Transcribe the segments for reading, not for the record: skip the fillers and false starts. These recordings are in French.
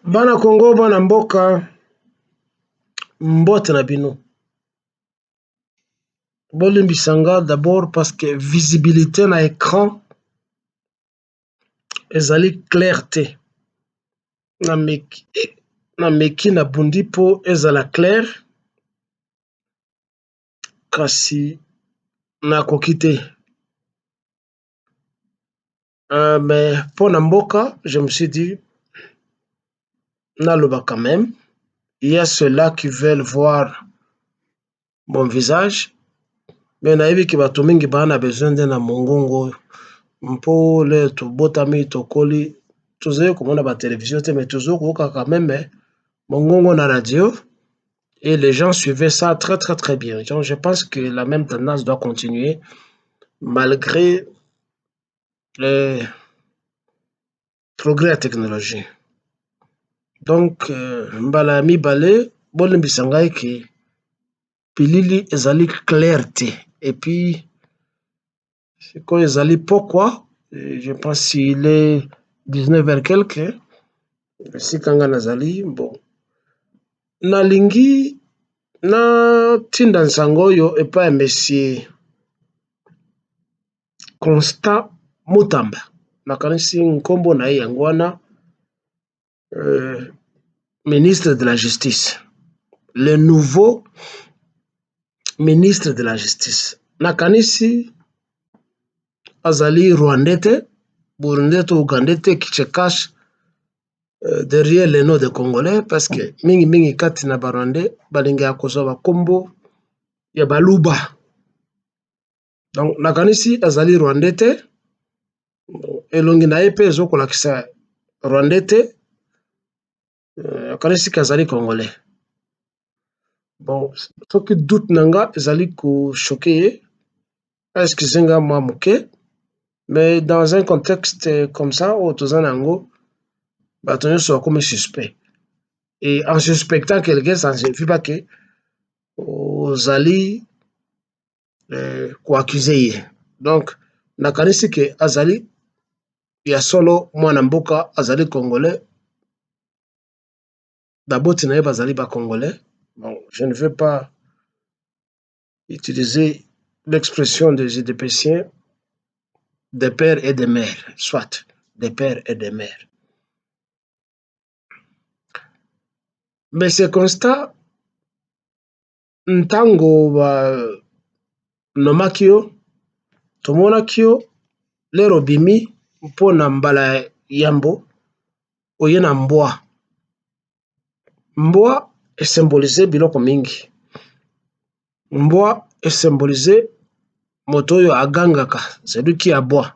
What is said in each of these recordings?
Bana Congo, bana mboka, mbote na bino. Bolimbisanga d'abord parce que visibilité na écran ezali clarté. Na meki na bundi po ezala clair kasi nakoki te. Mais pour na mboka, je me suis dit naloba quand même. Il y a ceux-là qui veulent voir mon visage. Mais nayebi ki bato mingi bana besoin de na mongongo. Mpo le tobotami tokoli tozali komona ba télévision te, mais toujours koyoka quand même mongongo na radio. Et les gens suivaient ça très très très bien. Donc, je pense que la même tendance doit continuer malgré les progrès de la technologie. Donc, mbala mibale, bolimbisa ki pilili ezali clarté. Et puis, c'est quoi ezali pourquoi? Je pense qu'il est 19h quelque. Si kanga nazali, bon. Nalingi na tinda nsango yo epa monsieur Constant Mutamba. Nakanisi nkombo na ye yango wana ministre de la Justice. Le nouveau ministre de la Justice. Nakanisi azali Rwandais te, Burundais to Ougandais te qui se cache derrière le nom de Congolais parce que mingi kati na Barwandais balinga ya kozwa bakombo ya baluba. Donc nakanisi azali Rwandais te, elongi na ye pe ezokolakisa Rwandais te, nakanisi azali Congolais. Bon, soki doute nanga ezali ko choquer, excusez-moi moi moke, mais dans un contexte comme ça, au Tozanango, batonyo soit comme suspect. Et en suspectant quelqu'un, ça ne signifie pas que ozali ko accuser. Donc, nakanisi ke azali ya solo mwana mboka azali Congolais. D'abord, tu n'avais pas azali ba Congolais. Bon, je ne veux pas utiliser l'expression des Idépéciens des pères et des mères, soit des pères et des mères. Mais ce constat, ntango ba nomaki yo, tomonaki yo, lero bimi mpona mbala yambo, oye na mbwa. Mbwa esymbolise biloko mingi. Mbwa esymbolise moto oyo agangaka, celui qui aboie.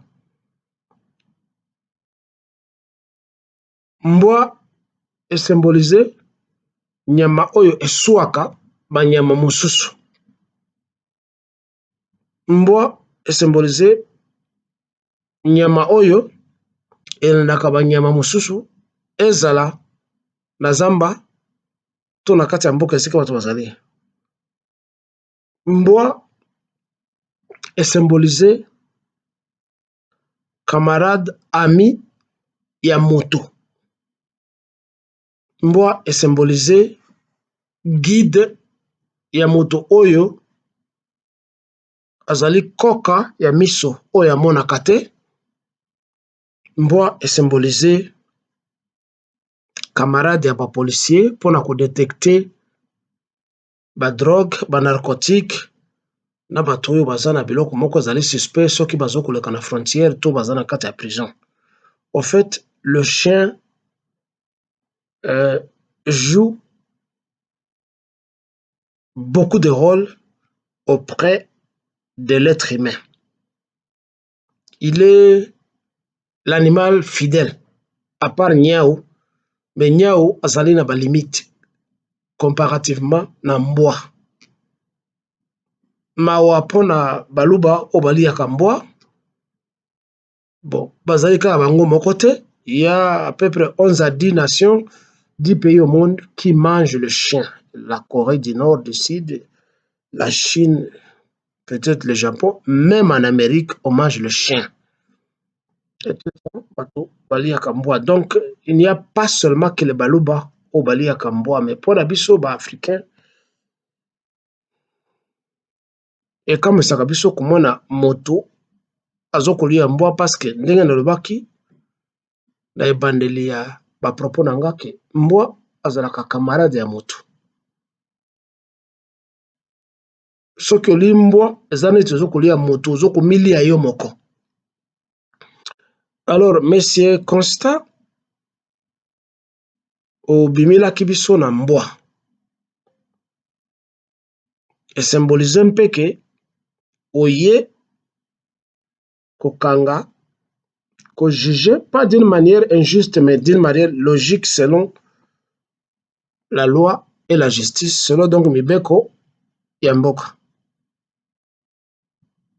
Mbwa esymbolise nyama oyo eswaka banyama mosusu. Mbwa esymbolise nyama oyo elandaka banyama mosusu ezala na zamba to na kati ya mboka esika bato bazali. Mbwa esymbolise camarade, ami ya moto. Mbwa esymbolise guide ya moto oyo azali koka ya miso oyo amonaka te. Mbwa esymbolise camarade ya ba policier pona ko détecter ba drogue, ba narcotique na bato oyo baza na biloko moko ezali suspect soki bazokoleka na frontière to baza na kati ya prison. Au fait, le chien joue beaucoup de rôles auprès de l'être humain. Il est l'animal fidèle, à part Niao, mais Niao azali na ba limite comparativement na mbwa. Mawa pona baluba o baliaka mbwa, bon, bazali kaka bango moko te. Il y a à peu près 11 à 10 nations, 10 pays au monde qui mangent le chien. La Corée du Nord, du Sud, la Chine, peut-être le Japon, même en Amérique, on mange le chien. Donc, il n'y a pas seulement que les Baluba au Bali à Kamboa, mais pour l'Abisso africain, et comme ça, Abisso, comme on a moto, azokoli ya mbwa parce que ndenge nalobaki na ebandeli ya ba propos nanga ke mbwa azalaka camarade ya moto. Soki oli mbwa eza neti ozokolia moto ozokomilia yo moko. Alors monsieur Constant obimilaki biso na mbwa esymbolize mpe ke oye kokanga juger pas d'une manière injuste mais d'une manière logique selon la loi et la justice, selon donc mibeko ya mboka.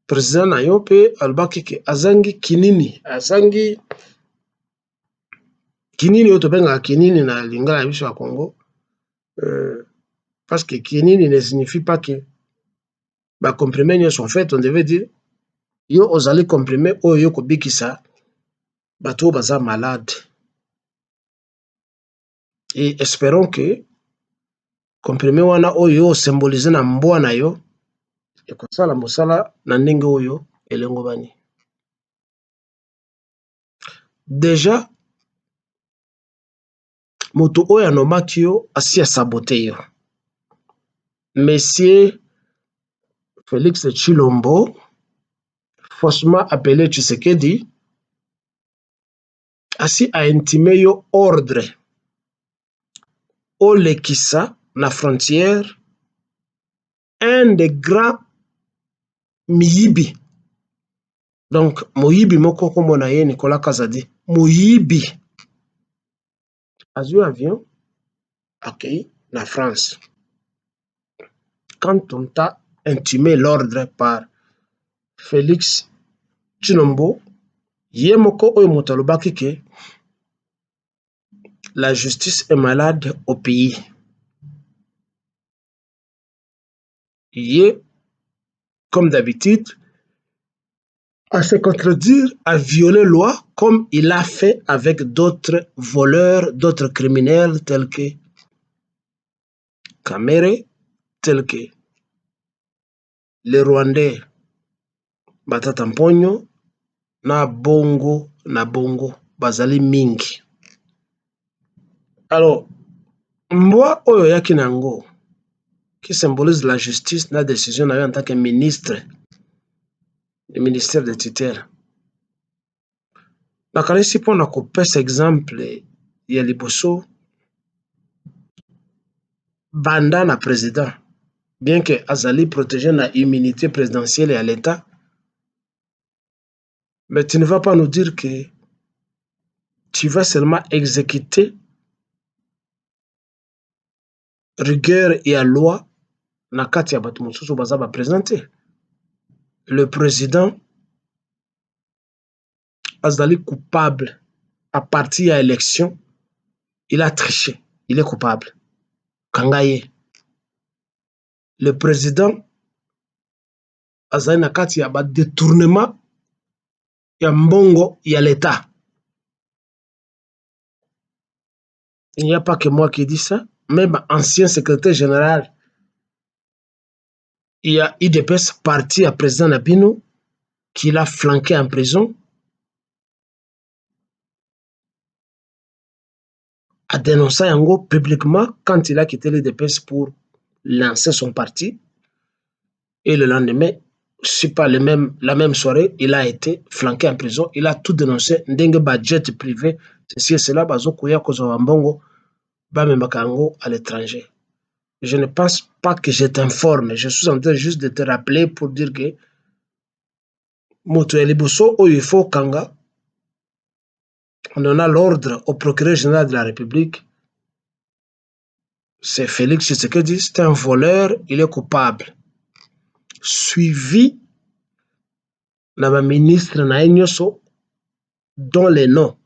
Président na yo pe alobaki ke azangi kinini oyo tobengaka kinini na lingala ya biso ya Congo, parce que kinini ne signifie pas que ba comprimé nyonso, en fait on devait dire yo ozali comprimé oyo yo kobikisa bato oyo baza malade, et espérons que comprimé wana oyo osymbolize na mbwa na yo ekosala mosala na ndenge oyo elengobani. Déjà moto oyo anomaki yo asi asabote yo. Monsieur Félix Tshilombo, faussement appelé Tshisekedi, asi a intimé yo ordre olekisa na frontière un des grands miyibi. Donc moyibi moko kombo na ye Nicolas Kazadi, moyibi azwi avion accueilli na France. Quand on t'a intimé l'ordre par Félix Tshilombo, ye moko oyo moto alobaki ke la justice est malade au pays. Ye, comme d'habitude, à se contredire, à violer loi comme il a fait avec d'autres voleurs, d'autres criminels tels que Kamere, tels que les Rwandais Batata Mponyo, na bongo bazali mingi. Alors, mbwa oyo yaki nango, qui symbolise la justice, la décision en tant que ministre, le ministère de tutelle. Nakanisi pona kopesa exemple ya liboso banda na président, bien que azali protégé na immunité présidentielle et à l'État, mais tu ne vas pas nous dire que tu vas seulement exécuter rigueur et à loi na kati ya bato mosusu baza ba présenté. Le président azali coupable à partir à élection, il a triché, il est coupable. Kangaye. Le président azali na kati ya ba détournement ya mbongo ya l'État. Il n'y a pas que moi qui dis ça, même ancien secrétaire général, il y a IDPS parti à président Nabino qui l'a flanqué en prison, a dénoncé Yango publiquement quand il a quitté l'IDPS pour lancer son parti. Et le lendemain, c'est pas la même soirée, il a été flanqué en prison, il a tout dénoncé, ndenge budget privé, ceci et cela, bazo kuya kozo mbongo, ba membakango à l'étranger. Je ne pense pas que je t'informe, je suis en train juste de te rappeler pour dire que moto ya liboso oyo il faut kanga, on en a l'ordre au procureur général de la République, c'est Félix Tshisekedi, c'est un voleur, il est coupable. Suivi na ba ministre na nyoso dont les noms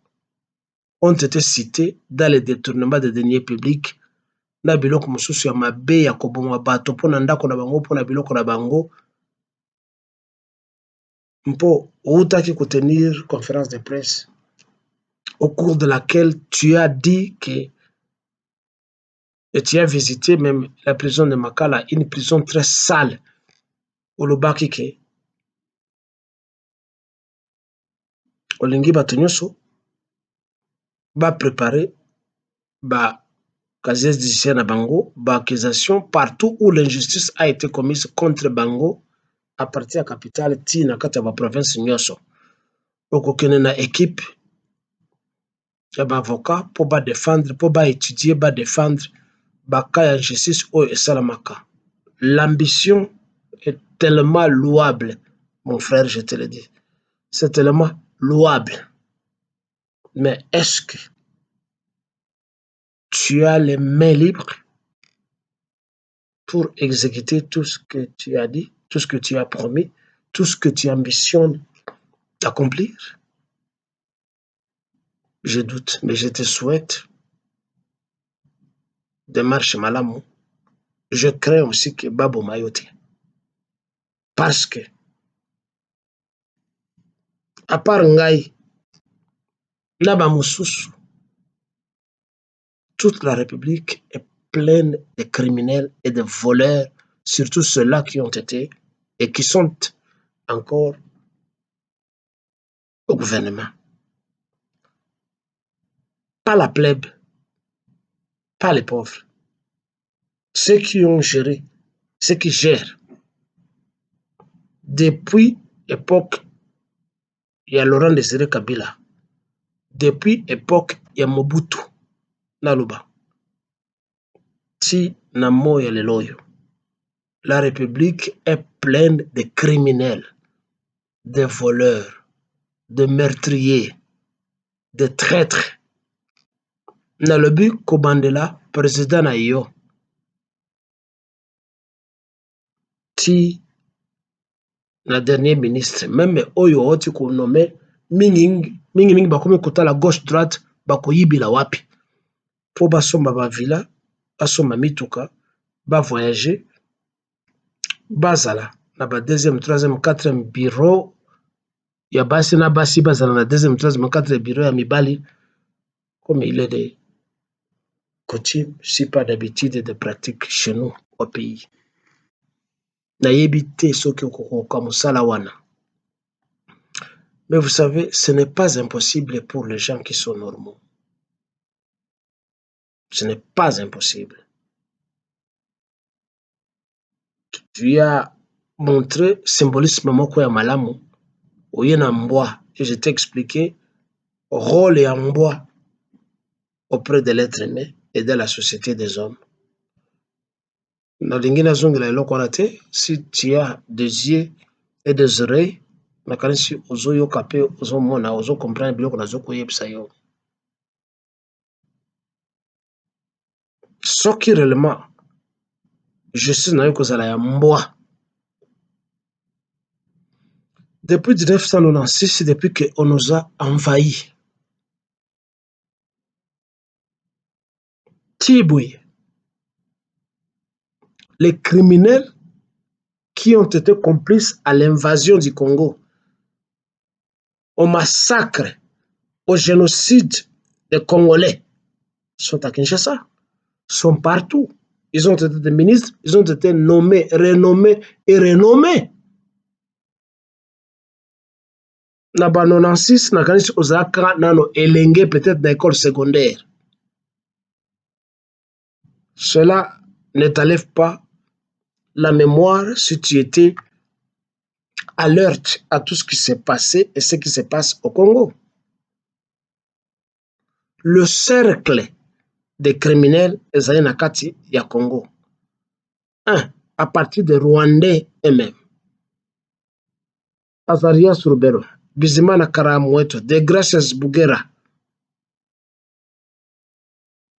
ont été cités dans les détournements de deniers publics, na biloko mosusu ya mabe ya koboma bato pona ndako na bango pona biloko na bango, mpo outaki ko tenir conférence de presse au cours de laquelle tu as dit que et tu as visité même la prison de Makala, une prison très sale, au Lubakike. Olingi Batonyoso va préparer ba casier judiciaire na bango, ba accusation partout où l'injustice a été commise contre bango à partir de la capitale Tina kati ya ba province nyoso. Okokene na équipe ya ba avocat pour ba défendre, pour ba étudier, ba défendre ba cas ya justice o esalamaka. L'ambition est tellement louable, mon frère, je te le dis. C'est tellement louable. Mais est-ce que tu as les mains libres pour exécuter tout ce que tu as dit, tout ce que tu as promis, tout ce que tu ambitionnes d'accomplir? Je doute, mais je te souhaite démarche malamu. Je crains aussi que Babo Mayote. Parce que, à part Ngai, Naba Moussous, toute la République est pleine de criminels et de voleurs, surtout ceux-là qui ont été et qui sont encore au gouvernement. Pas la plèbe, pas les pauvres. Ceux qui ont géré, ceux qui gèrent. Depuis l'époque, il y a Laurent Désiré Kabila. Depuis l'époque, il y a Mobutu Naluba. Si Namo y a Leloyo. La République est pleine de criminels, de voleurs, de meurtriers, de traîtres. Nalobi Kobandela, président Nayo, ti la dernière ministre, même Oyo Oti ko nommé mingi bakomi kota la gauche droite bako yibila wapi. Po basomba ba villa, basomba mituka, ba voyager, bazala na ba deuxième, troisième, quatrième bureau ya basi na basi bazala na deuxième, troisième, quatrième bureau ya mibali, comme il est de coutume, si pas d'habitude et de pratique chez nous au pays. Nayebi te soki okokoka mosala wana. Mais vous savez, ce n'est pas impossible pour les gens qui sont normaux. Ce n'est pas impossible. Tu as montré symbolisme moko ya malamu, oye na mbwa, et je t'ai expliqué rôle ya mbwa auprès de l'être humain et de la société des hommes. Nalingi nazongela eloko wana te, si tu as des yeux et des oreilles, nakanisi ozoyoka pe ozomona, ozocomprendre biloko nazokoyebisa yo. Soki réellement justice na yo kozala ya mbwa. Depuis 1996, depuis qu'on nous a envahis, Tiboué, les criminels qui ont été complices à l'invasion du Congo, au massacre, au génocide des Congolais, sont à Kinshasa, sont partout. Ils ont été des ministres, ils ont été nommés, renommés et renommés. Naba 96, nakanisi ozaka nano elenge peut-être dans l'école secondaire. Cela ne t'enlève pas la mémoire si tu étais alerte à tout ce qui s'est passé et ce qui se passe au Congo. Le cercle des criminels est nakati ya Congo. Un, à partir des Rwandais eux-mêmes. Azarias Rubero, Bizimana Karamueto, De Gracias Bugera,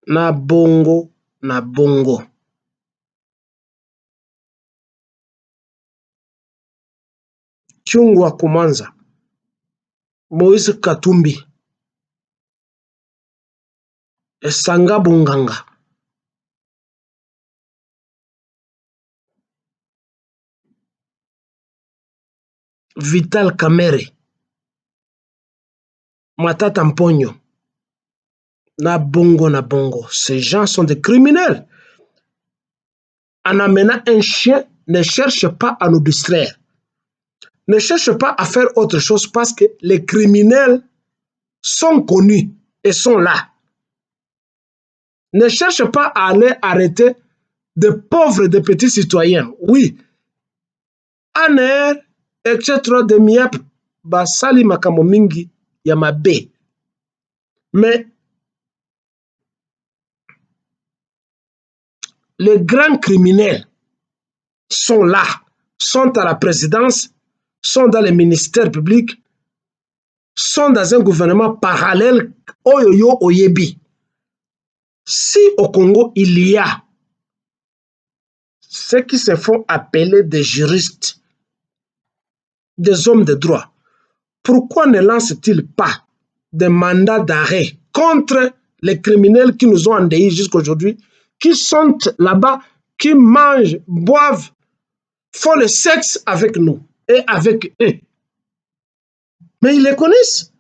na bongo, na bongo. Chungwa Kumanza, Moïse Katumbi, Sanga Bunganga, Vital Kamere, Matata Mponyo, na bongo na bongo. Ces gens sont des criminels. En amenant un chien, ne cherche pas à nous distraire. Ne cherche pas à faire autre chose parce que les criminels sont connus et sont là. Ne cherche pas à aller arrêter de pauvres, de petits citoyens. Oui. Aner, etc. de miap, basali makambo mingi ya mabe. Mais les grands criminels sont là, sont à la présidence, sont dans les ministères publics, sont dans un gouvernement parallèle, oyoyo oyebi. Si au Congo, il y a ceux qui se font appeler des juristes, des hommes de droit, pourquoi ne lancent-ils pas des mandats d'arrêt contre les criminels qui nous ont endeuillés jusqu'à aujourd'hui, qui sont là-bas, qui mangent, boivent, font le sexe avec nous et avec eux? Mais ils les connaissent.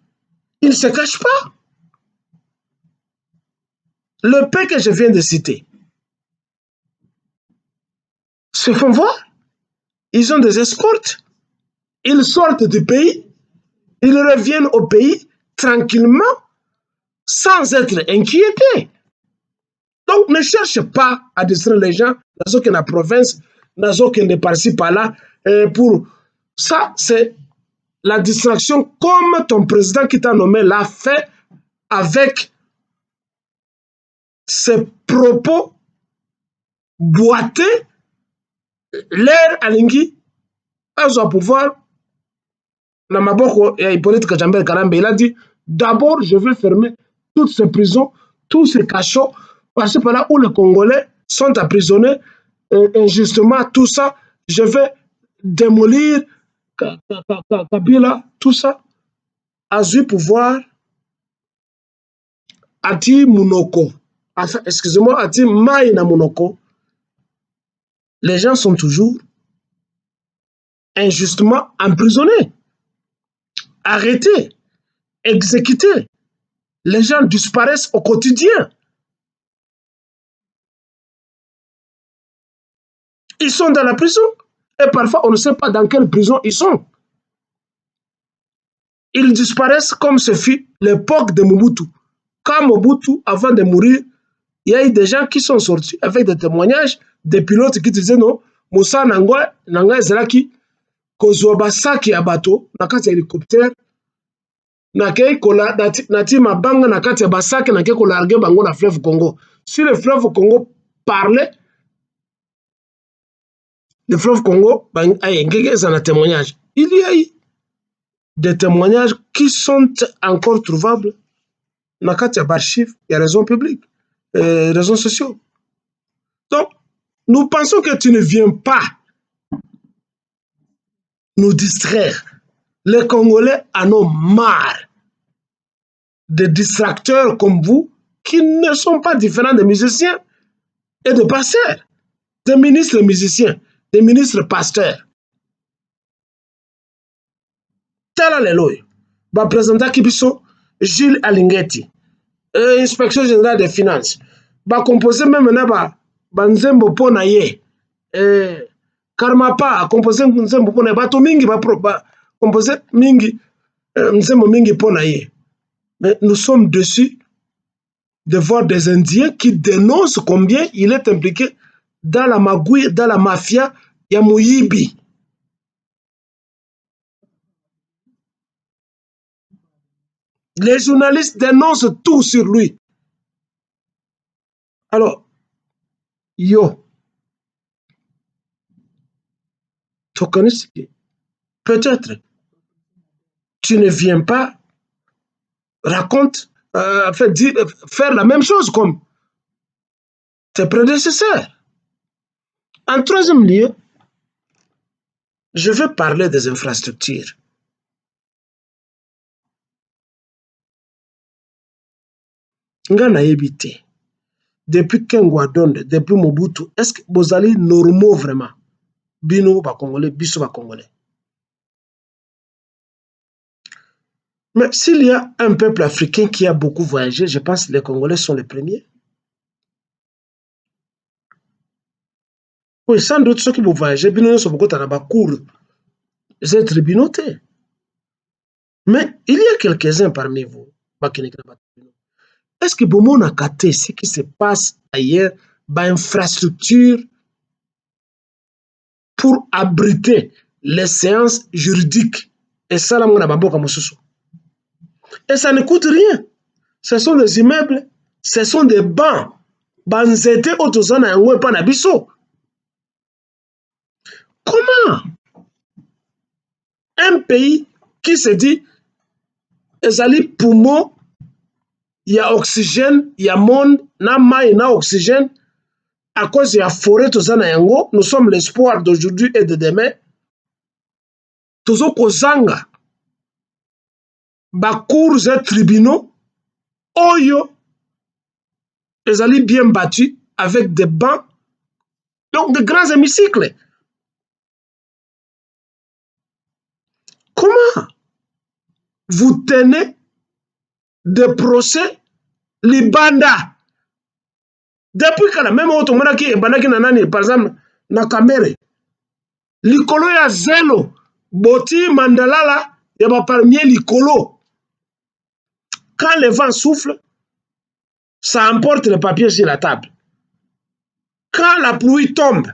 Ils ne se cachent pas. Le pays que je viens de citer se font voir. Ils ont des escortes. Ils sortent du pays. Ils reviennent au pays tranquillement, sans être inquiétés. Donc, ne cherche pas à distraire les gens dans aucune province, dans aucune par-ci, par-là. Pour ça, c'est la distraction comme ton président qui t'a nommé l'a fait avec ses propos boités, l'air alingi, à son pouvoir. Il a dit, d'abord, je vais fermer toutes ces prisons, tous ces cachots, parce que par là où les Congolais sont emprisonnés, injustement, tout ça, je vais démolir Kabila, tout ça. A eu pouvoir, Ati Munoko, enfin, excusez-moi, Ati Maïna Munoko, les gens sont toujours injustement emprisonnés, arrêtés, exécutés. Les gens disparaissent au quotidien. Ils sont dans la prison. Et parfois, on ne sait pas dans quelle prison ils sont. Ils disparaissent comme ce fut l'époque de Mobutu. Quand Mobutu, avant de mourir, il y a eu des gens qui sont sortis avec des témoignages, des pilotes qui disaient non, Moussa Nangwa Zelaki, Kozwa Saki Abato, Nakati hélicoptère, Nakei Kola, Nati Mabanga, Nakati Basaki, Nakei Kola Bango, la fleuve Congo. Si le fleuve Congo parlait, le fleuve Congo, il y a un témoignage. Il y a eu des témoignages qui sont encore trouvables dans les archives et réseaux publics, réseaux sociaux. Donc, nous pensons que tu ne viens pas nous distraire. Les Congolais en ont marre de distracteurs comme vous qui ne sont pas différents des musiciens et de pasteurs, des ministres musiciens, des ministres pasteurs. Tala leloy, ba président Kibiso, Gilles Alingeti, inspection générale des finances, ba composé même na ba nzembo pona ye, Karmapa a composé nzembo pona ye, bato mingi ba composé mingi nzembo mingi pona ye. Mais nous sommes dessus de voir des Indiens qui dénoncent combien il est impliqué dans la magouille, dans la mafia Yamuyibi. Les journalistes dénoncent tout sur lui. Alors, yo, peut-être tu ne viens pas, raconte, faire la même chose comme tes prédécesseurs. En troisième lieu, je veux parler des infrastructures. Ngana Ebité, depuis Kengwadonde, depuis Mobutu, est-ce que vous allez normaux vraiment? Bino ba Congolais, biso ba Congolais. Mais s'il y a un peuple africain qui a beaucoup voyagé, je pense que les Congolais sont les premiers. Oui, sans doute ceux qui vont voyager, ils sont beaucoup dans la cour, ces tribunaux. Mais il y a quelques-uns parmi vous. Est-ce que vous avez capté ce qui se passe ailleurs, infrastructure pour abriter les séances juridiques? Et ça, et ça ne coûte rien. Ce sont des immeubles, ce sont des bancs. Comment un pays qui se dit ezali poumon, il y a oxygène, il y a monde, na mai na oxygène, à cause de la forêt, nous sommes l'espoir d'aujourd'hui et de demain. Tozo kozanga, cours et tribunaux, oyo, ezali bien battus avec des bancs, donc de grands hémicycles. Comment vous tenez des procès libanda? Depuis que la même automonaki et banaki nanani, par exemple, na Kamere, likolo ya zelo, boti mandalala, ya ba parmi likolo. Quand le vent souffle, ça emporte le papier sur la table. Quand la pluie tombe,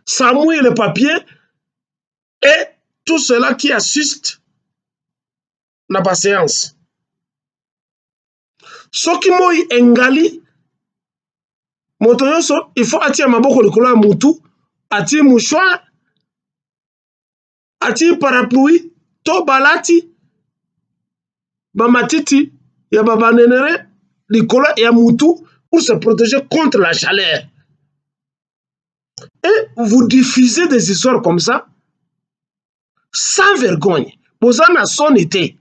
ça mouille le papier et tout cela qui assiste n'a pas séance. Soki moi engali, motoyoso, il faut attirer maboko likolo ya mutu, attirer mouchoir, attirer parapluie, to balati, bamatiti, ya babanenere, likolo ya mutu, pour se protéger contre la chaleur. Et vous diffusez des histoires comme ça, sans vergogne. Vous en avez son été.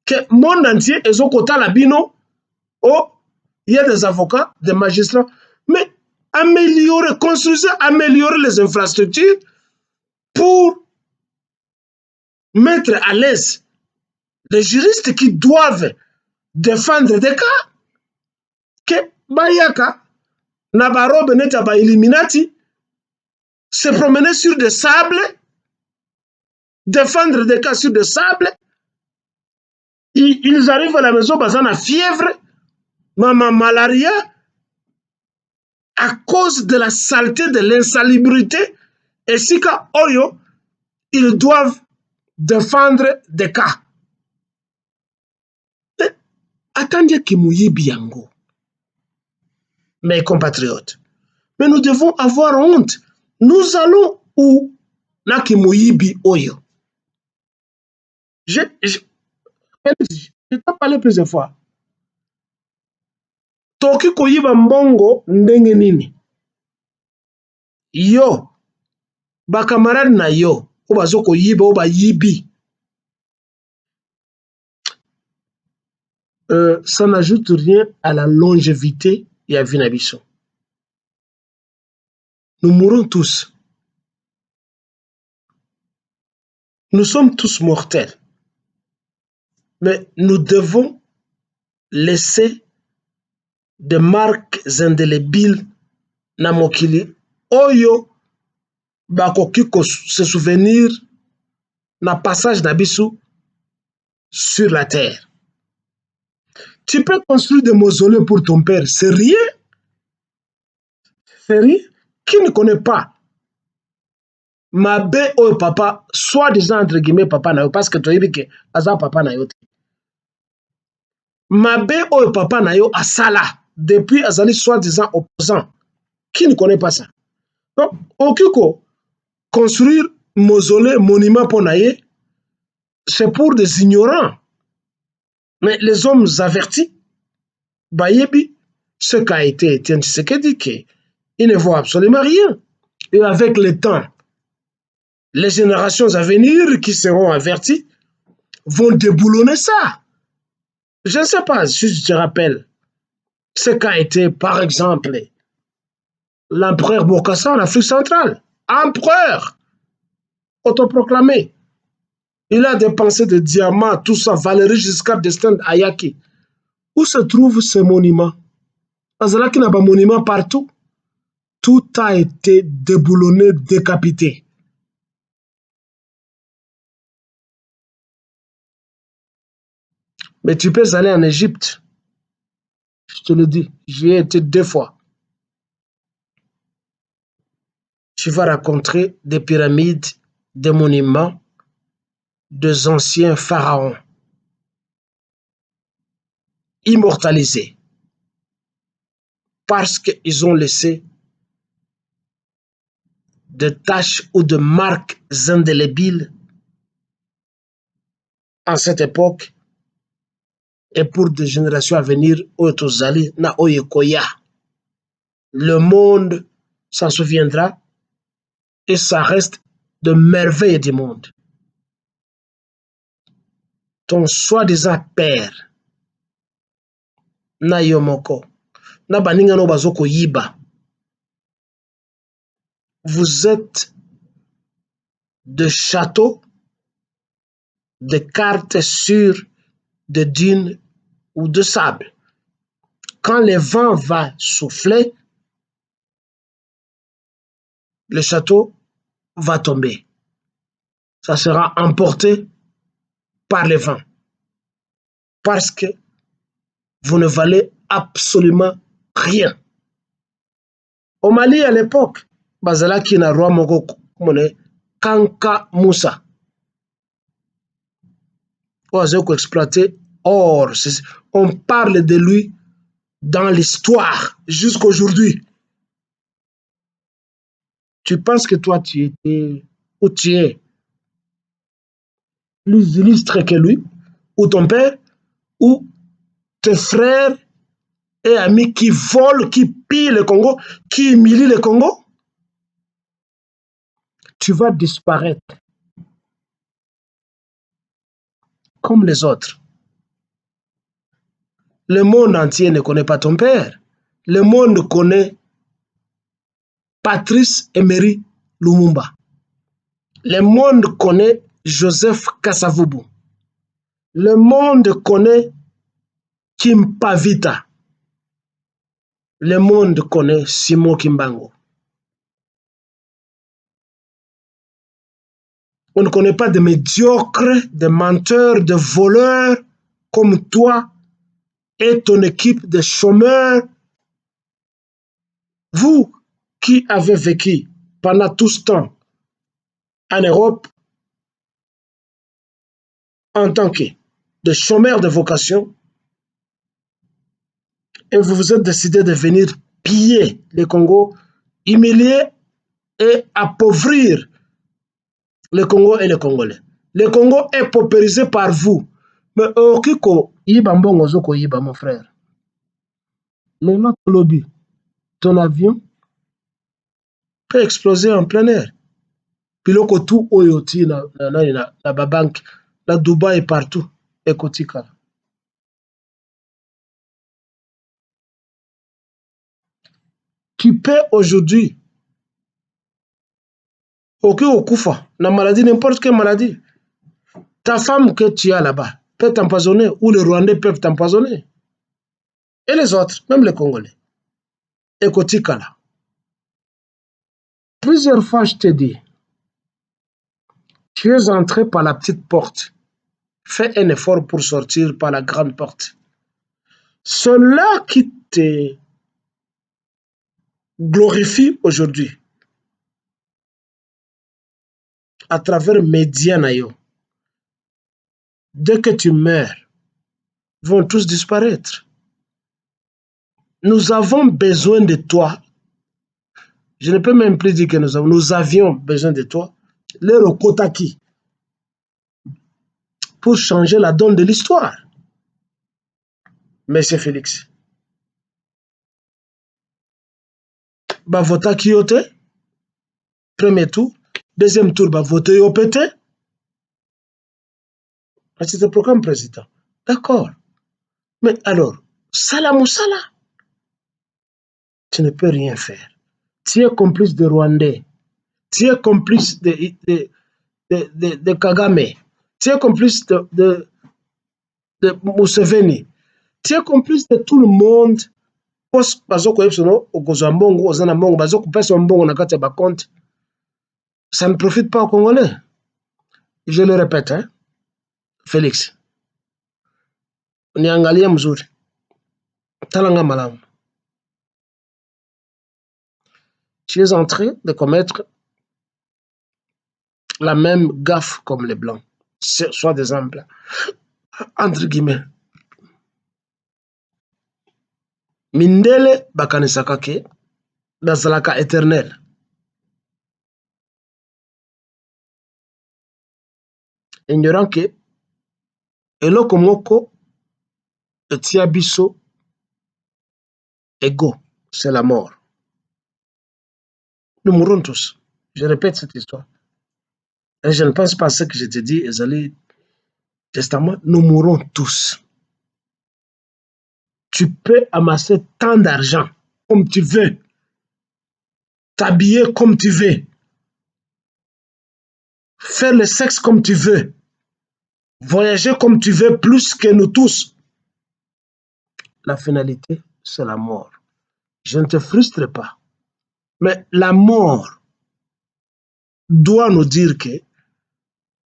Que le monde entier est au côté de la bino. Oh, il y a des avocats, des magistrats. Mais améliorer, construire, améliorer les infrastructures pour mettre à l'aise les juristes qui doivent défendre des cas. Que Bayaka, Nabarobe Netaba Illuminati, se promener sur des sables, défendre des cas sur des sables. Ils arrivent à la maison, basant la fièvre, malaria, à cause de la saleté, de l'insalubrité, et si qu'à Oyo, ils doivent défendre des cas. Attendez que Mouyibi Yango, mes compatriotes. Mais nous devons avoir honte. Nous allons où Naki Mouyibi Oyo. Je t'ai parlé plusieurs fois. Toki koyiba mbongo ndenge nini. Yo, bakamarade na yo, obazo koyiba oba yibi. Ça n'ajoute rien à la longévité et à Vinabiso. Nous mourrons tous. Nous sommes tous mortels. Mais nous devons laisser des marques indélébiles na mokili oyo bakoki se souvenir na passage d'Abisu sur la terre. Tu peux construire des mausolées pour ton père, c'est rien. C'est rien. Qui ne connaît pas Mabe oyo papa, soi-disant entre guillemets papa na yo, parce que tu as dit que aza papa na yo. Mabe oyo papa na yo asala, depuis azali soi-disant opposant. Qui ne connaît pas ça? Donc, okiko construire mausolée, monument pour naye, c'est pour des ignorants. Mais les hommes avertis, Bayebi, ce qu'a été Étienne Tshisekedi, il ne voit absolument rien. Et avec le temps, les générations à venir qui seront averties vont déboulonner ça. Je ne sais pas si je te rappelle ce qu'a été, par exemple, l'empereur Bokassa en Afrique centrale. Empereur autoproclamé. Il a dépensé des diamants, tout ça, Valéry Giscard d'Estaing, Ayaki. Où se trouvent ces monuments? Azalaki n'a pas monument partout. Tout a été déboulonné, décapité. Mais tu peux aller en Égypte. Je te le dis, j'y ai été 2 fois. Tu vas rencontrer des pyramides, des monuments, des anciens pharaons immortalisés parce qu'ils ont laissé de taches ou de marques indélébiles en cette époque et pour des générations à venir, le monde s'en souviendra et ça reste de merveilles du monde. Ton soi-disant père, na yomoko, na baninga no bazoko yiba. Vous êtes de châteaux, de cartes sur de dunes ou de sable. Quand le vent va souffler, le château va tomber. Ça sera emporté par le vent. Parce que vous ne valez absolument rien. Au Mali, à l'époque, Bazalaki na roi moko mone Kanka Moussa. Oazoko exploité or. On parle de lui dans l'histoire jusqu'aujourd'hui. Tu penses que toi, tu étais ou tu es plus illustre que lui, ou ton père, ou tes frères et amis qui volent, qui pillent le Congo, qui humilient le Congo? Tu vas disparaître comme les autres. Le monde entier ne connaît pas ton père. Le monde connaît Patrice Emery Lumumba. Le monde connaît Joseph Kasavubu. Le monde connaît Kim Pavita. Le monde connaît Simon Kimbango. On ne connaît pas de médiocres, de menteurs, de voleurs comme toi et ton équipe de chômeurs. Vous qui avez vécu pendant tout ce temps en Europe en tant que de chômeurs de vocation, et vous vous êtes décidé de venir piller le Congo, humilier et appauvrir le Congo et les Congolais. Le Congo est paupérisé par vous. Mais Okiko, Yiba Mbongo Zoko Yiba, mon frère. Le notre lobby, ton avion peut exploser en plein air. Piloko tout oyoti na babank, la Dubaï partout, et Kotika. Tu peux aujourd'hui, Okufa, na maladie, n'importe quelle maladie. Ta femme que tu as là-bas peut t'empoisonner ou les Rwandais peuvent t'empoisonner. Et les autres, même les Congolais. Et Kotikala. Plusieurs fois, je te dis, tu es entré par la petite porte. Fais un effort pour sortir par la grande porte. Ceux-là qui te glorifient aujourd'hui, à travers Medianayo, dès que tu meurs, vont tous disparaître. Nous avons besoin de toi. Je ne peux même plus dire que nous avions besoin de toi. Les Rokotaki, pour changer la donne de l'histoire. Monsieur Félix. Bah, vota qui yote. Premier tour. Deuxième tour, bah, voter au PT. C'est le programme président. D'accord. Mais alors, Salam ou Salah, tu ne peux rien faire. Tu es complice de Rwandais. Tu es complice de Kagame. Tu es complice de Museveni. Tu es complice de tout le monde. Ça ne profite pas aux Congolais. Je le répète, hein? Félix. Niangalia mzuri. Talanga malamu. Tu es en train de commettre la même gaffe comme les Blancs. Soit des exemples. Entre guillemets. Mindele bakanisaka ke bazalaka éternel. Ignorant que eloko moko etia biso ego, c'est la mort. Nous mourrons tous. Je répète cette histoire. Et je ne pense pas à ce que je te dis, Ezali Testament, nous mourrons tous. Tu peux amasser tant d'argent comme tu veux, t'habiller comme tu veux, faire le sexe comme tu veux, voyager comme tu veux, plus que nous tous. La finalité, c'est la mort. Je ne te frustre pas. Mais la mort doit nous dire que,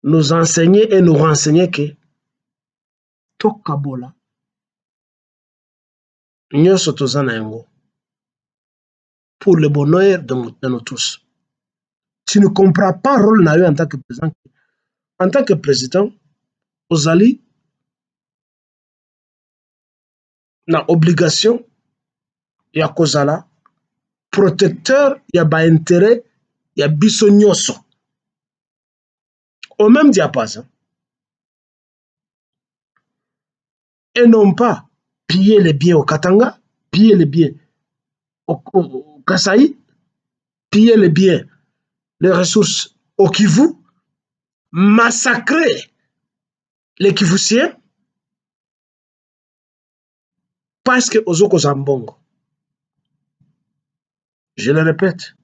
nous enseigner et nous renseigner que, Tokabola, nyonso toza na yango, pour le bonheur de nous tous. Tu ne comprends pas le rôle na yo en tant que président. En tant que président, ozali na obligation ya kozala protecteur ya ba intérêt ya biso nyonso. Au même diapason. Et non pas piller les biens au Katanga, piller les biens au Kasaï, piller les biens, les ressources au Kivu, massacrer les Kivusiens parce que Ozoko Zambongo. Je le répète,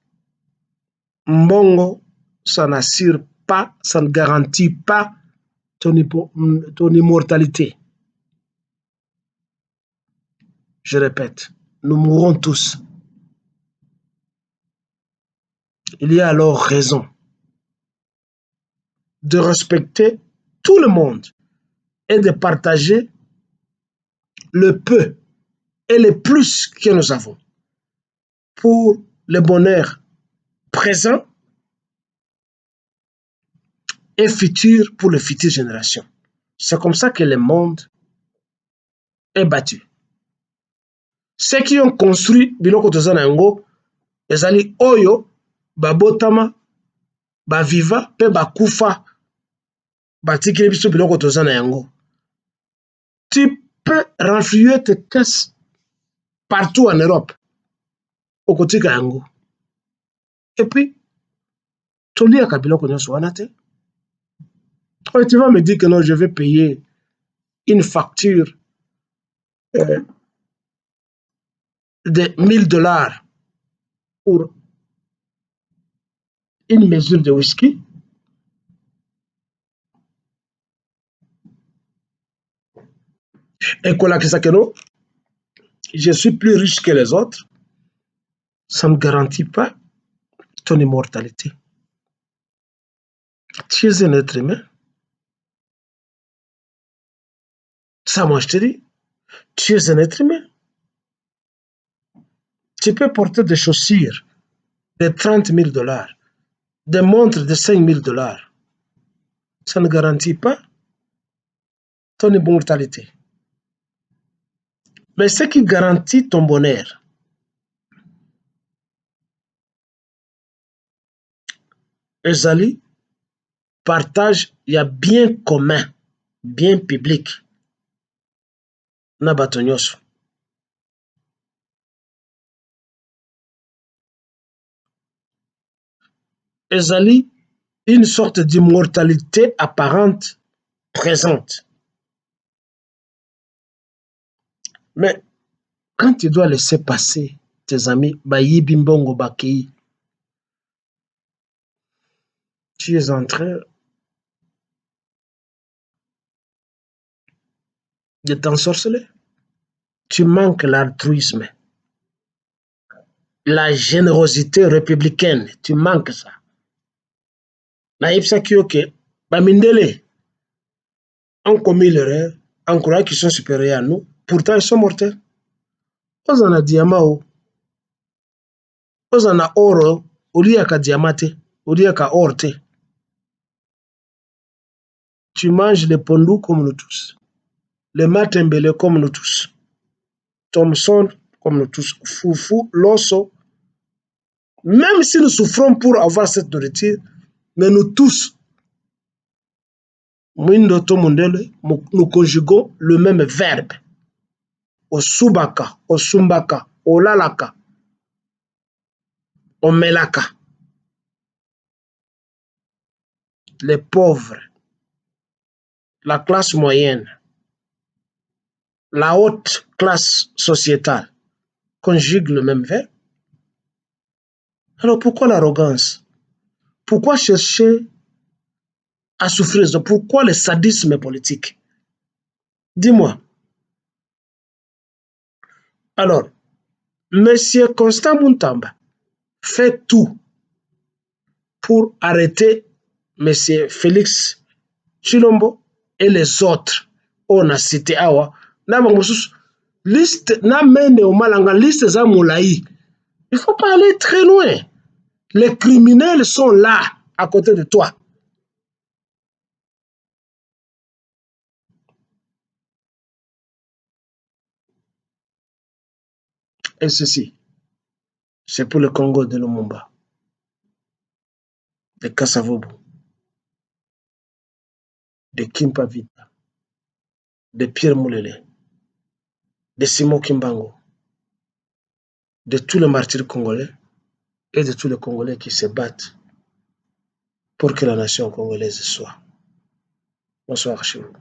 Mbongo, ça n'assure pas, ça ne garantit pas ton immortalité. Je répète, nous mourrons tous. Il y a alors raison de respecter tout le monde et de partager le peu et le plus que nous avons pour le bonheur présent et futur pour les futures générations. C'est comme ça que le monde est battu. Ceux qui ont construit biloko tozana yango ezali oyo babotama baviva pe bakufa batikeli biso biloko tozana yango. Tu peux renflouer tes caisses partout en Europe okotika yango. Et puis toliaka biloko nyonso wana te. Tu vas me dire que non, je vais payer une facture de $1000 pour une mesure de whisky. Et que non, je suis plus riche que les autres. Ça ne garantit pas ton immortalité. Tu es un être humain. Ça, moi, je te dis, tu es un être humain. Tu peux porter des chaussures de $30,000, des montres de $5,000. Ça ne garantit pas ton immortalité. Mais ce qui garantit ton bonheur, ezali partage, il y a bien commun, bien public. Na bato nyonso. Ezali une sorte d'immortalité apparente présente. Mais quand tu dois laisser passer tes amis, bayibi mbongo bakei, tu es en train de t'ensorceler. Tu manques l'altruisme, la générosité républicaine. Tu manques ça. Naïbsa Kioke, Bamindele, ont commis l'erreur, en croyant qu'ils sont supérieurs à nous. Pourtant, ils sont mortels. Ils ont un diamant, ils ont un or, au lieu qu'à diamanté, au lieu qu'à orte. Tu manges les pondous comme nous tous, les matembele comme nous tous, Thomson comme nous tous, Foufou, Losso. Même si nous souffrons pour avoir cette nourriture, mais nous tous, nous conjuguons le même verbe. Au subaka, au sumbaka, au lalaka, au melaka. Les pauvres, la classe moyenne, la haute classe sociétale conjuguent le même verbe. Alors pourquoi l'arrogance? Pourquoi chercher à souffrir? Pourquoi le sadisme politique? Dis-moi. Alors, Monsieur Constant Muntamba fait tout pour arrêter Monsieur Félix Chilombo et les autres. On a cité Awa. Liste, na mende au malanga, liste za moulaï. Il ne faut pas aller très loin. Les criminels sont là, à côté de toi. Et ceci, c'est pour le Congo de Lumumba, de Kassavobo, de Kimpavita, de Pierre Moulele, de Simon Kimbango, de tous les martyrs congolais et de tous les Congolais qui se battent pour que la nation congolaise soit. Bonsoir chez vous.